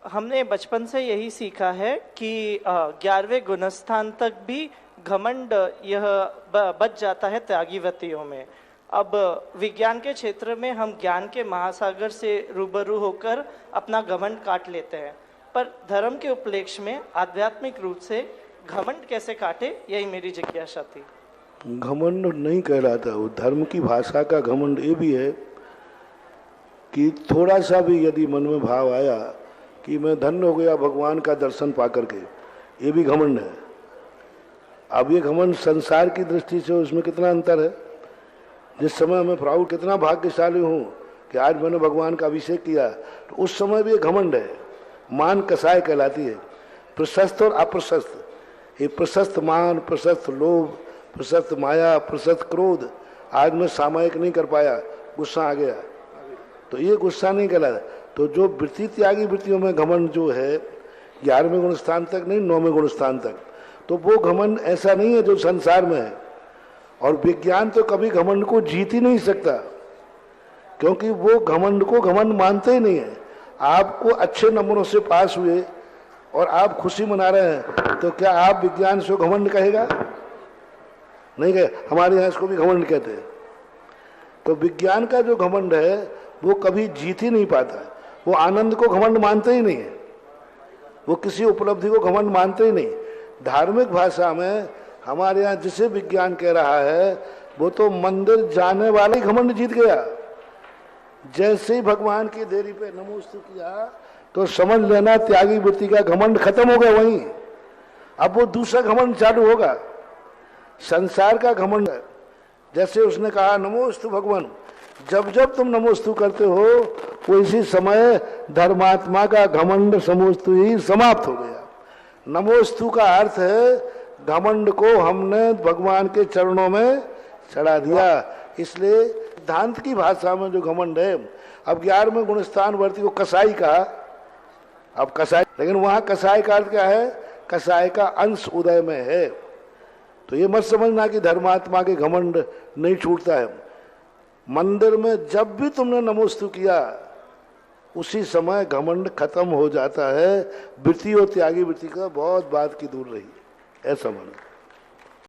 हमने बचपन से यही सीखा है कि 11वें गुणस्थान तक भी घमंड यह बच जाता है त्यागी व्रतियों में। अब विज्ञान के क्षेत्र में हम ज्ञान के महासागर से रूबरू होकर अपना घमंड काट लेते हैं, पर धर्म के उपलक्ष्य में आध्यात्मिक रूप से घमंड कैसे काटे, यही मेरी जिज्ञासा थी। घमंड नहीं कहलाता, वो धर्म की भाषा का घमंड ये भी है कि थोड़ा सा भी यदि मन में भाव आया कि मैं धन्य हो गया भगवान का दर्शन पा करके, ये भी घमंड है। अब ये घमंड संसार की दृष्टि से उसमें कितना अंतर है। जिस समय मैं प्राउड कितना भाग्यशाली हूँ कि आज मैंने भगवान का अभिषेक किया, तो उस समय भी ये घमंड है। मान कसाय कहलाती है, प्रशस्त और अप्रशस्त। ये प्रशस्त मान, प्रशस्त लोभ, प्रशस्त माया, प्रशस्त क्रोध, आज मैं सामायिक नहीं कर पाया, गुस्सा आ गया, तो ये गुस्सा नहीं कहलाता। तो जो वृत्ति त्यागी वृत्तियों में घमंड जो है 11वें गुण स्थान तक नहीं, 9वें गुण स्थान तक, तो वो घमंड ऐसा नहीं है जो संसार में है। और विज्ञान तो कभी घमंड को जीत ही नहीं सकता, क्योंकि वो घमंड को घमंड मानते ही नहीं है। आपको अच्छे नंबरों से पास हुए और आप खुशी मना रहे हैं, तो क्या आप विज्ञान से घमंड कहेगा? नहीं कहे। हमारे यहाँ इसको भी घमंड कहते हैं। तो विज्ञान का जो घमंड है वो कभी जीत ही नहीं पाता है। वो आनंद को घमंड मानते ही नहीं है, वो किसी उपलब्धि को घमंड मानते ही नहीं। धार्मिक भाषा में हमारे यहाँ जिसे विज्ञान कह रहा है वो तो मंदिर जाने वाले ही घमंड जीत गया। जैसे ही भगवान की देरी पे नमोस्तु किया तो समझ लेना त्यागी वृत्ति का घमंड खत्म हो गया वहीं। अब वो दूसरा घमंड चालू होगा, संसार का घमंड। जैसे उसने कहा नमोस्तु भगवान, जब जब तुम नमोस्तु करते हो वो इसी समय धर्मात्मा का घमंड समोस्तु ही समाप्त हो गया। नमोस्तु का अर्थ है घमंड को हमने भगवान के चरणों में चढ़ा दिया। इसलिए सिद्धांत की भाषा में जो घमंड है, अब 11वें गुणस्थान वर्ती को कसाई कहा। अब कसाई, लेकिन वहां कसाई का अर्थ क्या है? कसाई का अंश उदय में है। तो ये मत समझना कि धर्मात्मा के घमंड नहीं छूटता है। मंदिर में जब भी तुमने नमोस्तु किया उसी समय घमंड खत्म हो जाता है। वृत्ति और त्यागी वृत्ति का बहुत बात की दूर रही, ऐसा मानो।